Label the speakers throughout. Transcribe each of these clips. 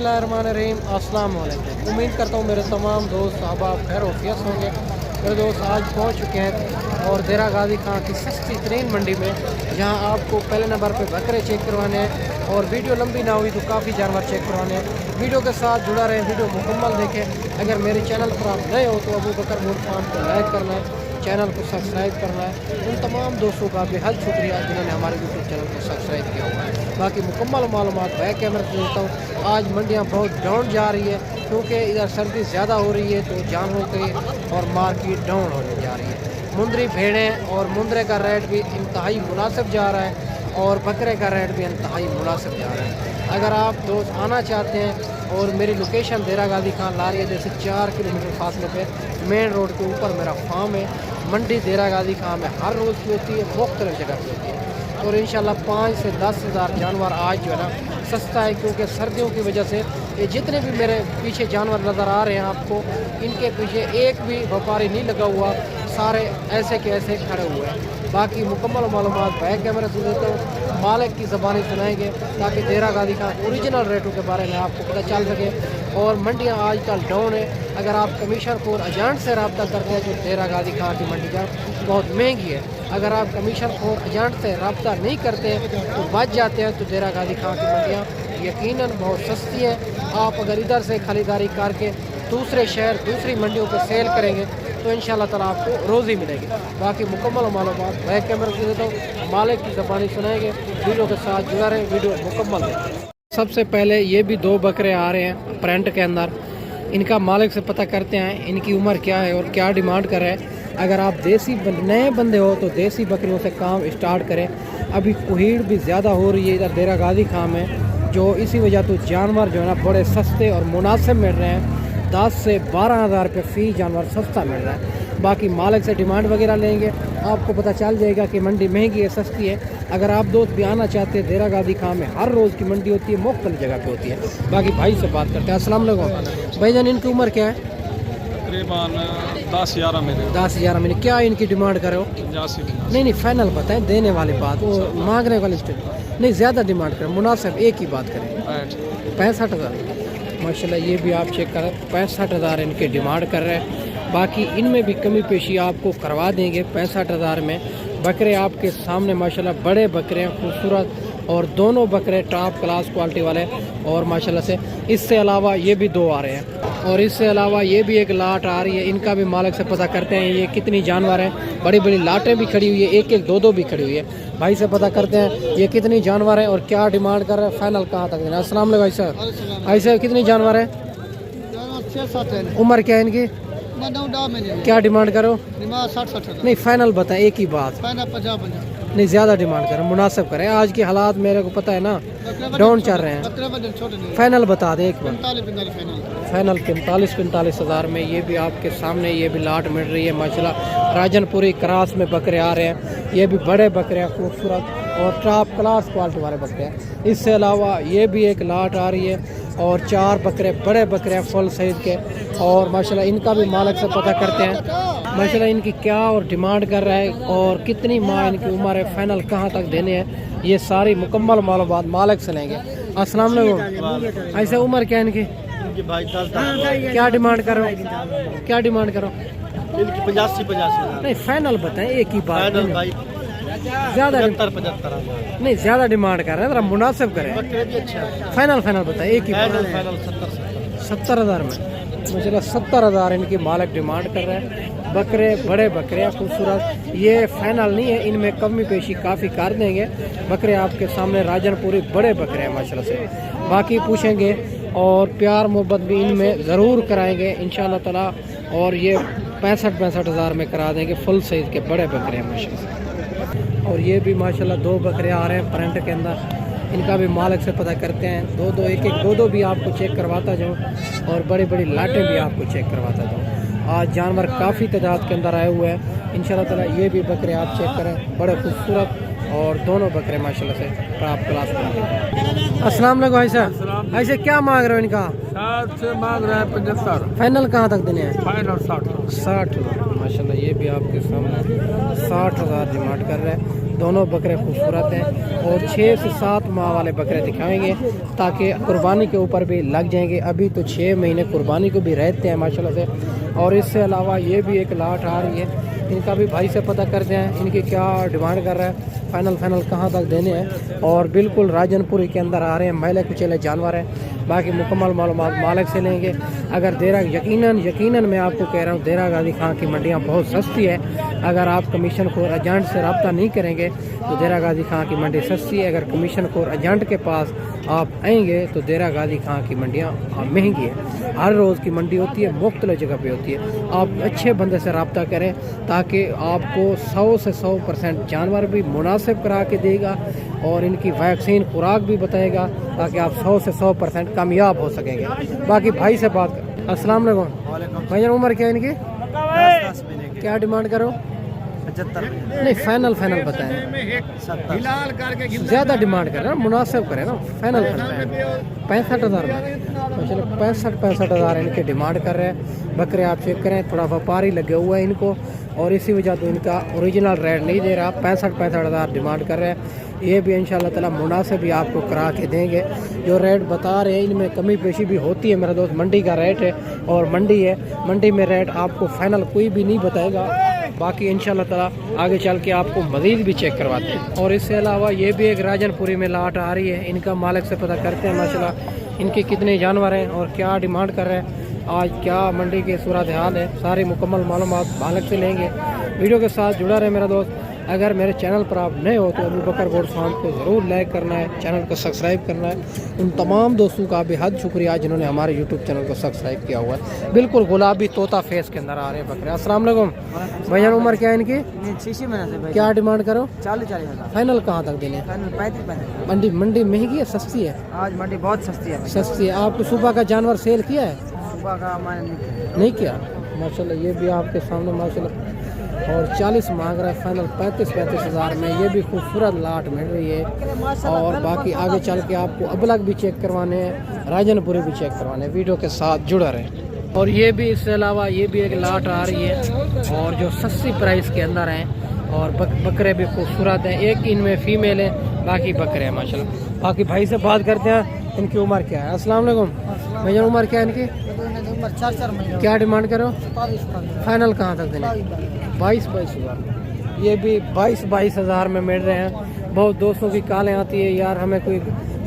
Speaker 1: बिस्मिल्लाहिर्रहमानिर्रहीम। अस्सलाम वालेकुम। उम्मीद करता हूँ मेरे तमाम दोस्त अहबाब खैर वफियत होंगे। मेरे दोस्त आज पहुँच चुके हैं और देरा गाजी खां की सस्ती तरीन मंडी में, जहाँ आपको पहले नंबर पे बकरे चेक करवाने हैं और वीडियो लंबी ना हुई तो काफ़ी जानवर चेक करवाने हैं। वीडियो के साथ जुड़ा रहें, वीडियो मुकम्मल देखें। अगर मेरे चैनल पर आप नए हो तो अबू बकर मूर फार्म को लाइक करना है, चैनल को सब्सक्राइब करना है। उन तमाम दोस्तों का बेहद शुक्रिया जिन्होंने हमारे यूट्यूब चैनल को सब्सक्राइब किया हुआ है। बाकी मुकम्मल मालूमात बैक कैमरे से देता हूँ। आज मंडियाँ बहुत डाउन जा रही है क्योंकि इधर सर्दी ज़्यादा हो रही है तो जानवरों की और मार्केट डाउन होने जा रही है। मुंदरी भेड़ें और मुंदरे का रेट भी इंतहाई मुनासिब जा रहा है और बकरे का रेट भी इंतहाई मुनासिब जा रहा है। अगर आप दोस्त आना चाहते हैं और मेरी लोकेशन देरा गाजी खां लारिया जैसे 4 किलोमीटर फासले पे मेन रोड के ऊपर मेरा फार्म है। मंडी देरा गाजी खां में हर रोज़ की होती है, मुख्तलिफ जगह की होती है और इंशाल्लाह 5 से 10 हज़ार जानवर आज जो है ना सस्ता है, क्योंकि सर्दियों की वजह से ये जितने भी मेरे पीछे जानवर नज़र आ रहे हैं आपको, इनके पीछे एक भी व्यापारी नहीं लगा हुआ, सारे ऐसे के ऐसे खड़े हुए हैं। बाकी मुकम्मल मालूमात बैक कैमरे से देता हूँ, मालिक की ज़बानी सुनाएंगे ताकि देरा गाजी खां ओरिजिनल रेटों के बारे में आपको पता चल सके। और मंडियाँ आजकल डाउन है। अगर आप कमीशन खोर एजेंट से रब्ता करते हैं जो देरा गाजी खां की मंडी का बहुत महंगी है, अगर आप कमीशन खोर एजेंट से रब्ता नहीं करते तो बच जाते हैं तो देरा गाजी खां की मंडियाँ यकीनन बहुत सस्ती है। आप अगर इधर से खरीदारी करके दूसरे शहर दूसरी मंडियों पर सेल करेंगे तो इंशाल्लाह ताला आपको रोज़ी मिलेगी। बाकी मुकम्मल मालूमात बैक कैमरे से देता हूँ, मालिक की ज़बानी सुनाएंगे। वीडियो के साथ जुड़ा रहे, वीडियो मुकम्मल देखें। सबसे पहले ये भी 2 बकरे आ रहे हैं प्रिंट के अंदर। इनका मालिक से पता करते हैं इनकी उम्र क्या है और क्या डिमांड कर रहे हैं। अगर आप देसी नए बंदे हो तो देसी बकरियों से काम स्टार्ट करें। अभी कुहीड़ भी ज़्यादा हो रही है इधर देरा गाजी खां में, जो इसी वजह तो जानवर जो है ना बड़े सस्ते और मुनासिब मिल रहे हैं। 10 से 12 हज़ार रुपये फ़ी जानवर सस्ता मिल रहा है। बाकी मालिक से डिमांड वगैरह लेंगे, आपको पता चल जाएगा कि मंडी महंगी है सस्ती है। अगर आप दोस्त भी आना चाहते हैं, देरा गाजी खां में हर रोज़ की मंडी होती है, मुख्तलिफ जगह पे होती है। बाकी भाई से बात करते हैं। अस्सलाम वालेकुम भाईजान, इनकी उम्र क्या है?
Speaker 2: तकरीबन 10-11 महीने।
Speaker 1: 10-11 महीने। क्या इनकी डिमांड करो?
Speaker 2: 85।
Speaker 1: नहीं फाइनल बताएं, देने वाली बात, वो मांगने वाली नहीं, ज़्यादा डिमांड करें, मुनासिब एक ही बात करें। 65 हज़ार माशाल्लाह। ये भी आप चेक करें, 65 हज़ार इनके डिमांड कर रहे हैं। बाकी इनमें भी कमी पेशी आपको करवा देंगे। 65 हज़ार में बकरे आपके सामने माशाल्लाह बड़े बकरे हैं, खूबसूरत, और दोनों बकरे टॉप क्लास क्वालिटी वाले और माशाल्लाह से। इससे अलावा ये भी 2 आ रहे हैं और इससे अलावा ये भी एक लाट आ रही है। इनका भी मालिक से पता करते हैं ये कितनी जानवर हैं। बड़ी बड़ी लाटें भी खड़ी हुई है, एक एक 2-2 भी खड़ी हुई है। भाई से पता करते हैं ये कितनी जानवर है और क्या डिमांड कर रहे हैं, फाइनल कहाँ तक देना। अस्सलाम वालेकुम भाई साहब। भाई साहब कितनी जानवर है? उम्र क्या है इनकी? क्या डिमांड करो?
Speaker 2: 60
Speaker 1: नहीं फाइनल बताएं, एक ही बात।
Speaker 2: 50
Speaker 1: नहीं ज़्यादा डिमांड करें, मुनासिब करें। आज के हालात मेरे को पता है ना डाउन चल रहे हैं। फाइनल बता दें एक बार। फाइनल 45 हज़ार में ये भी आपके सामने ये भी लाट मिल रही है माशाल्लाह। राजनपुरी क्रास में बकरे आ रहे हैं। ये भी बड़े बकरे हैं, खूबसूरत और टॉप क्लास क्वालिटी वाले बकरे हैं। इससे अलावा ये भी एक लाट आ रही है और 4 बकरे बड़े बकरे हैं फुल साइज के। और माशाल्लाह इनका भी मालिक से पता करते हैं माशाल्लाह इनकी क्या और डिमांड कर रहा है और कितनी माह इनकी उम्र है, फाइनल कहाँ तक देने हैं, ये सारी मुकम्मल मालूमात मालिक से लेंगे। अस्सलाम वालेकुम। ऐसे उम्र क्या है इनकी?
Speaker 2: भाई
Speaker 1: क्या डिमांड करो? क्या डिमांड करो?
Speaker 2: 85
Speaker 1: नहीं फाइनल बताएं, एक ही बात। ज़्यादा
Speaker 2: 75
Speaker 1: नहीं, ज़्यादा डिमांड कर रहे हैं, ज़रा मुनासिब करें। फाइनल बताएं, एक ही बात। 70 हज़ार में माशाल्लाह 70 हज़ार इनकी मालिक डिमांड कर रहे हैं। बकरे बड़े बकरे हैं, खूबसूरत। ये फाइनल नहीं है, इनमें कमी पेशी काफ़ी कर देंगे। बकरे आपके सामने राजनपुरी बड़े बकरे हैं माशाल्लाह से। बाकी पूछेंगे और प्यार मोहब्बत भी इनमें ज़रूर कराएंगे इंशाल्लाह ताला। और ये 65 हज़ार में करा देंगे, फुल साइज़ के बड़े बकरे हैं माशाल्लाह। और ये भी माशाल्लाह 2 बकरे आ रहे हैं प्रिंट के अंदर। इनका भी मालिक से पता करते हैं। 2-2 एक-एक 2-2 भी आपको चेक करवाता जाऊँ और बड़ी बड़ी लाटें भी आपको चेक करवाता जाऊँ। आज जानवर काफ़ी तादाद के अंदर आए हुए हैं इंशाल्लाह ताला। ये भी बकरे आप चेक करें, बड़े खूबसूरत और दोनों बकरे माशाल्लाह से टॉप क्लास के। अस्सलाम वालेकुम भाई साहब। ऐसे क्या मांग रहे हो इनका?
Speaker 2: 60 से मांग रहा है 75।
Speaker 1: फाइनल कहाँ तक देने हैं?
Speaker 2: फाइनल 60
Speaker 1: माशाल्लाह। ये भी आपके सामने 60 हज़ार डिमांड कर रहे हैं। दोनों बकरे खूबसूरत हैं और 6 से 7 माह वाले बकरे दिखाएंगे ताकि कुर्बानी के ऊपर भी लग जाएंगे। अभी तो 6 महीने कुर्बानी को भी रहते हैं माशाल्लाह से। और इससे अलावा ये भी एक लाट आ रही है, इनका भी भाई से पता करते हैं इनकी क्या डिमांड कर रहा है, फाइनल कहाँ तक देने हैं। और बिल्कुल राजनपुरी के अंदर आ रहे हैं, मैले कुचेले जानवर हैं। बाकी मुकम्मल मालूमात मालिक से लेंगे। अगर देरा यकीनन मैं आपको कह रहा हूँ, देरा गाजी खां की मंडियाँ बहुत सस्ती है। अगर आप कमीशन खोर एजेंट से रब्ता नहीं करेंगे तो देरा गाजी खां की मंडी सस्ती है। अगर कमीशन खोर एजेंट के पास आप आएंगे तो देरा गाजी खां की मंडियाँ महंगी है। हर रोज़ की मंडी होती है, मुख्तलिफ जगह पे होती है। आप अच्छे बंदे से रब्ता करें ताकि आपको 100 से 100% जानवर भी मुनासिब करा के देगा और इनकी वैक्सीन खुराक भी बताएगा ताकि आप 100 से 100% कामयाब हो सकेंगे। बाकी भाई से बात कर। अस्सलाम वालेकुम भाई, उम्र क्या है इनकी, क्या डिमांड करो?
Speaker 2: 75
Speaker 1: नहीं, फाइनल बताएं।
Speaker 2: 70
Speaker 1: ज़्यादा डिमांड कर रहे हैं, मुनासिब करें ना। फाइनल 65,000 तो चलो 65,000 इनके डिमांड कर रहे हैं। बकरे आप चेक करें, थोड़ा व्यापारी लगे हुआ है इनको और इसी वजह तो इनका ओरिजिनल रेट नहीं दे रहा। 65,000 डिमांड कर रहे हैं। ये भी इंशाल्लाह ताला मुनासिब ही आपको करा के देंगे। जो रेट बता रहे हैं इनमें कमी पेशी भी होती है मेरा दोस्त। मंडी का रेट है और मंडी है, मंडी में रेट आपको फाइनल कोई भी नहीं बताएगा। बाकी इंशाल्लाह ताला आगे चल के आपको मज़ीद भी चेक करवाते हैं। और इससे अलावा ये भी एक राजनपुरी में लाट आ रही है, इनका मालिक से पता करते हैं माशाल्लाह इनके कितने जानवर हैं और क्या डिमांड कर रहे हैं, आज क्या मंडी की सूरत हाल है। सारी मुकम्मल मालूमात मालिक से लेंगे। वीडियो के साथ जुड़ा रहे मेरा दोस्त। अगर मेरे चैनल पर आप नए हो तो अबू बकर गोल्ड फार्म को ज़रूर लाइक करना है, चैनल को सब्सक्राइब करना है। उन तमाम दोस्तों का बेहद शुक्रिया जिन्होंने हमारे यूट्यूब चैनल को सब्सक्राइब किया हुआ है। बिल्कुल गुलाबी तोता फेस के अंदर आ रहे हैं बकरे। अस्सलाम वालेकुम भैया, उम्र क्या है इनकी,
Speaker 2: 6 महीने से भाई।
Speaker 1: क्या डिमांड करो?
Speaker 2: 40,000
Speaker 1: फाइनल कहाँ तक देने?
Speaker 2: फाइनल 35।
Speaker 1: मंडी महंगी है सस्ती है?
Speaker 2: आज मंडी बहुत सस्ती है।
Speaker 1: सस्ती है। आपको सुबह का जानवर सेल किया है?
Speaker 2: सुबह का मैंने
Speaker 1: नहीं किया माशाल्लाह। ये भी आपके सामने माशाल्लाह। और 40 मांग रहा है, फाइनल 35,000 में। ये भी खूबसूरत लाट मिल रही है। और बाकी आगे चल के आपको अबलग भी चेक करवाने हैं, राजनपुरी भी चेक करवाने हैं। वीडियो के साथ जुड़ा रहे। और ये भी इससे अलावा ये भी एक लाट आ रही है और जो सस्ती प्राइस के अंदर हैं और बकरे भी खूबसूरत हैं। एक इनमें फीमेल है, बाकी बकरे हैं माशाल्लाह। बाकी भाई से बात करते हैं, इनकी उम्र क्या है? अस्सलाम वालेकुम भैया, उम्र क्या है इनकी,
Speaker 2: 4 महीने।
Speaker 1: क्या डिमांड करो?
Speaker 2: 22
Speaker 1: फाइनल कहाँ तक देने? 22,000। ये भी 22,000 में मिल रहे हैं। बहुत दोस्तों की कॉलें आती है, यार हमें कोई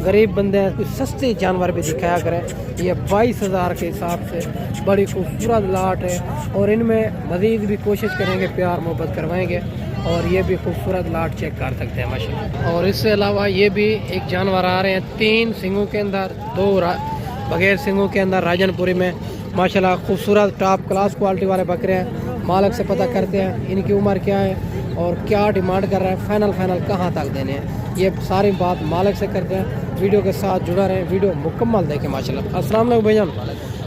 Speaker 1: गरीब बंदे हैं कोई सस्ते जानवर भी दिखाया करें। ये 22,000 के हिसाब से बड़ी खूबसूरत लाट है और इनमें मज़ीद भी कोशिश करेंगे, प्यार मोहब्बत करवाएंगे। और ये भी खूबसूरत लाट चेक कर सकते हैं माशाल्लाह। और इससे अलावा ये भी एक जानवर आ रहे हैं 3 सिंगों के अंदर, 2 बगैर सिंगों के अंदर राजनपुरी में माशाल्लाह। खूबसूरत टॉप क्लास क्वालिटी वाले बकरे हैं। मालिक से पता करते हैं इनकी उम्र क्या है और क्या डिमांड कर रहा है, फाइनल कहाँ तक देने हैं। ये सारी बात मालिक से करते हैं। वीडियो के साथ जुड़ा रहे, वीडियो मुकम्मल देखें माशाल्लाह। अस्सलाम वालेकुम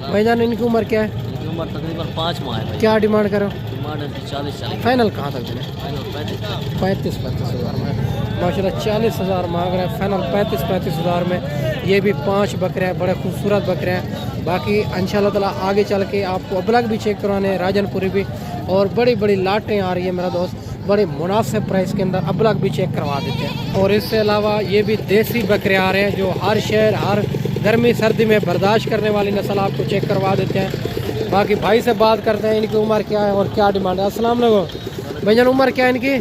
Speaker 1: भाईजान, इनकी उम्र क्या है?
Speaker 2: उम्र तकरीबन 5 माह है।
Speaker 1: क्या डिमांड करो?
Speaker 2: डिमांड 40
Speaker 1: फाइनल कहाँ तक देने? 35,000 में माशाल्लाह। 40,000 मांग रहे हैं, फाइनल 35,000 में। ये भी 5 बकरे हैं, बड़े खूबसूरत बकरे हैं। बाकी इंशाल्लाह ताला आगे चल के आपको अबलग भी चेक करवाने हैं, राजनपुरी भी। और बड़ी बड़ी लाटें आ रही है मेरा दोस्त, बड़े मुनासिब प्राइस के अंदर अबलग भी चेक करवा देते हैं। और इससे अलावा ये भी देसी बकरे आ रहे हैं जो हर शहर हर गर्मी सर्दी में बर्दाश्त करने वाली नस्ल आपको चेक करवा देते हैं। बाकी भाई से बात करते हैं इनकी उम्र क्या है और क्या डिमांड है। अस्सलाम वालेकुम भैया, उम्र क्या है इनकी,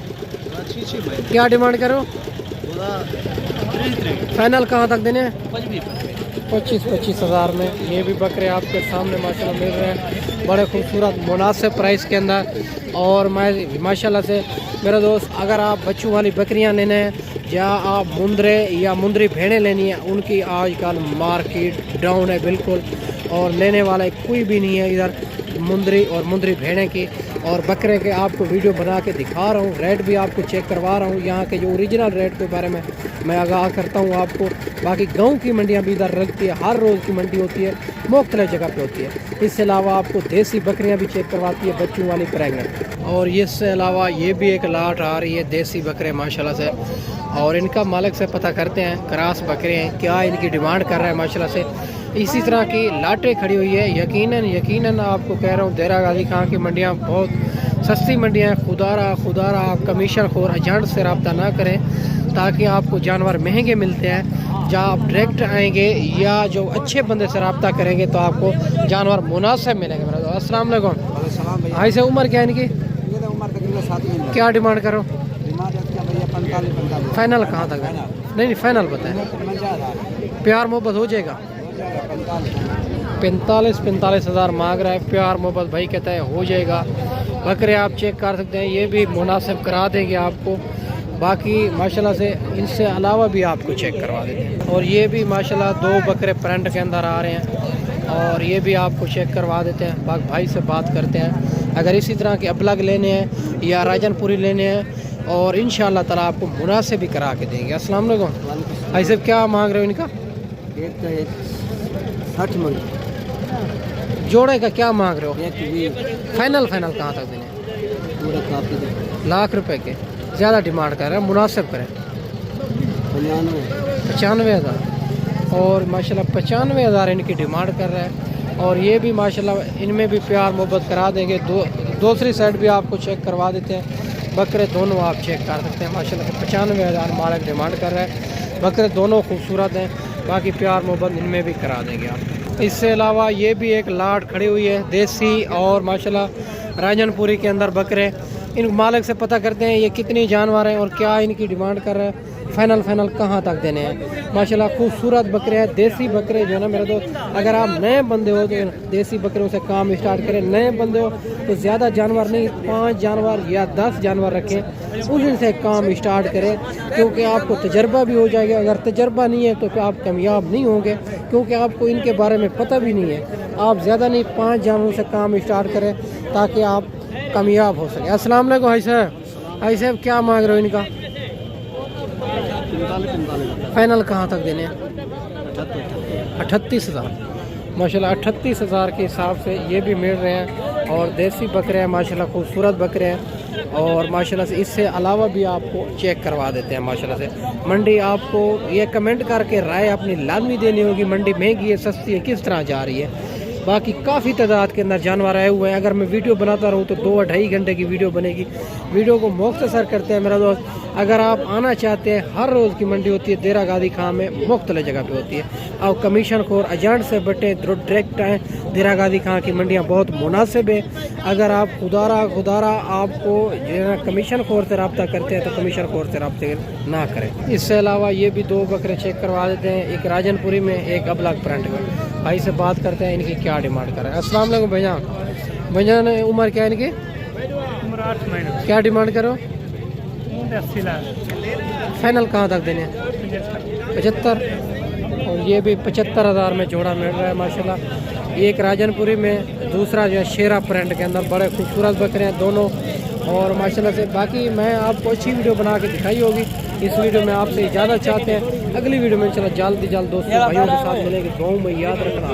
Speaker 1: क्या डिमांड करो? फाइनल कहाँ तक देने? 25,000 में। ये भी बकरे आपके सामने माशाल्लाह मिल रहे हैं, बड़े खूबसूरत मुनासिब प्राइस के अंदर। और मैं माशाल्लाह से मेरा दोस्त, अगर आप बच्चों वाली बकरियां लेने हैं या आप मुंदरे या मुंदरी भेड़ें लेनी है, उनकी आजकल मार्केट डाउन है बिल्कुल। और लेने वाला कोई भी नहीं है इधर मुंदरी और मुंदरी भेड़ें की। और बकरे के आपको वीडियो बना के दिखा रहा हूँ, रेट भी आपको चेक करवा रहा हूँ, यहाँ के जो ओरिजिनल रेट के बारे में मैं आगाह करता हूँ आपको। बाकी गांव की मंडियाँ भी इधर लगती है, हर रोज़ की मंडी होती है, मुख्तलिफ जगह पे होती है। इससे अलावा आपको देसी बकरियाँ भी चेक करवाती है, बच्चों वाली प्रेगनेंट। और इससे अलावा ये भी एक लाट आ रही है देसी बकरे माशाल्लाह से। और इनका मालिक से पता करते हैं, क्रास बकरे हैं, क्या इनकी डिमांड कर रहा है माशाल्लाह से। इसी तरह की लाटें खड़ी हुई है। यकीनन आपको कह रहा हूँ, देरा गाजी खां की मंडियाँ बहुत सस्ती मंडियाँ हैं। खुदारा आप कमीशन खोर एजेंट से रब्ता ना करें ताकि आपको जानवर महंगे मिलते हैं। जहाँ आप डायरेक्ट आएंगे या जो अच्छे बंदे से रब्ता करेंगे तो आपको जानवर मुनासिब मिलेंगे। मेरा दोस्त अस्सलाम वालेकुम। भाई से उम्र क्या है इनकी?
Speaker 2: उम्र तकरीबन 7 महीने।
Speaker 1: क्या डिमांड करो?
Speaker 2: डिमांड क्या भैया 45
Speaker 1: फाइनल कहाँ तक है? नहीं फाइनल बताएं। प्यार मोहब्बत हो जाएगा? 45 हज़ार मांग रहा है। प्यार मोहब्बत भाई कहता है हो जाएगा। बकरे आप चेक कर सकते हैं, ये भी मुनासिब करा देंगे आपको। बाकी माशाल्लाह से इनसे अलावा भी आपको चेक करवा देते हैं। और ये भी माशाल्लाह 2 बकरे प्रिंट के अंदर आ रहे हैं और ये भी आपको चेक करवा देते हैं। बाकी भाई से बात करते हैं, अगर इसी तरह के अबलग लेने हैं या राजनपुरी लेने हैं और इंशाअल्लाह ताला आपको मुनासिब भी करा के देंगे। अस्सलाम वालेकुम। भाई साहब क्या मांग रहे हो इनका?
Speaker 2: एक तो 60 मंग।
Speaker 1: जोड़े का क्या मांग रहे हो?
Speaker 2: एक
Speaker 1: फाइनल कहाँ तक देने?
Speaker 2: पूरा काफी दे
Speaker 1: लाख रुपए के ज़्यादा डिमांड कर रहे हैं, मुनासिब करें। 95 हज़ार और माशाल्लाह 95 हज़ार इनकी डिमांड कर रहा है। और ये भी माशाल्लाह इनमें भी प्यार मोहब्बत करा देंगे। दूसरी साइड भी आपको चेक करवा देते हैं। बकरे दोनों आप चेक कर सकते हैं। माशाल्लाह 95 हज़ार मालिक डिमांड कर रहा है। बकरे दोनों खूबसूरत हैं। बाकी प्यार मोहब्बत इनमें भी करा देंगे आप। इससे अलावा ये भी एक लाट खड़ी हुई है देसी और माशाल्लाह राजनपुरी के अंदर बकरे। इन मालिक से पता करते हैं ये कितनी जानवर हैं और क्या इनकी डिमांड कर रहा है। फाइनल कहाँ तक देने हैं। माशाल्लाह खूबसूरत बकरे हैं, देसी बकरे जो है ना मेरे दोस्त। अगर आप नए बंदे हो तो देसी बकरों से काम स्टार्ट करें। नए बंदे हो तो ज़्यादा जानवर नहीं, 5 जानवर या 10 जानवर रखें, उनसे काम स्टार्ट करें क्योंकि आपको तजर्बा भी हो जाएगा। अगर तजर्बा नहीं है तो फिर आप कामयाब नहीं होंगे क्योंकि आपको इनके बारे में पता भी नहीं है। आप ज़्यादा नहीं 5 जानवरों से काम स्टार्ट करें ताकि आप कामयाब हो सके। अस्सलाम वालेकुम। भाई साहब क्या मांग रहे हो इनका?
Speaker 2: 45
Speaker 1: फाइनल कहाँ तक देने हैं? 38 हज़ार। माशाल्लाह 38 हज़ार के हिसाब से ये भी मिल रहे हैं और देसी बकरे हैं माशाल्लाह, खूबसूरत बकरे हैं। और माशाल्लाह से इससे अलावा भी आपको चेक करवा देते हैं। माशाल्लाह से मंडी आपको ये कमेंट करके राय अपनी लाजमी देनी होगी, मंडी महंगी है सस्ती है किस तरह जा रही है। बाकी काफ़ी तादाद के अंदर जानवर आए हुए हैं। अगर मैं वीडियो बनाता रहूँ तो 2-2.5 घंटे की वीडियो बनेगी। वीडियो को मुख्तसर करते हैं मेरा दोस्त। अगर आप आना चाहते हैं, हर रोज़ की मंडी होती है देरा गादी खां में, मुख्तलिफ जगह पे होती है। और कमीशन खोर एजेंट से बटे डायरेक्ट आएँ। देरा गादी खां की मंडियाँ बहुत मुनासिब है। अगर आप खुदारा आपको जो कमीशन खोर से रब्ता करते हैं तो कमीशन खोर से रब्ते ना करें। इससे अलावा ये भी 2 बकरे चेक करवा देते हैं, एक राजनपुरी में एक अबलग प्रिंट में। भाई से बात करते हैं इनकी क्या डिमांड कर रहे हैं। अस्सलाम वालेकुम भैया ने उम्र क्या है इनकी?
Speaker 2: उम्र 8 महीने।
Speaker 1: क्या डिमांड करो?
Speaker 2: 80 लाख।
Speaker 1: फाइनल कहाँ तक देने? 75। और ये भी 75 हज़ार में जोड़ा मिल रहा है माशाल्लाह। एक राजनपुरी में, दूसरा जो है शेरा प्रिंट के अंदर। बड़े खूबसूरत बकरे हैं दोनों और माशाल्लाह से। बाकी मैं आपको अच्छी वीडियो बना के दिखाई होगी। इस वीडियो में आपसे इजाज़त चाहते हैं। अगली वीडियो में इंशाल्लाह जल्द दोस्तों भाइयों के साथ मिलेंगे। गाँव में याद रखना।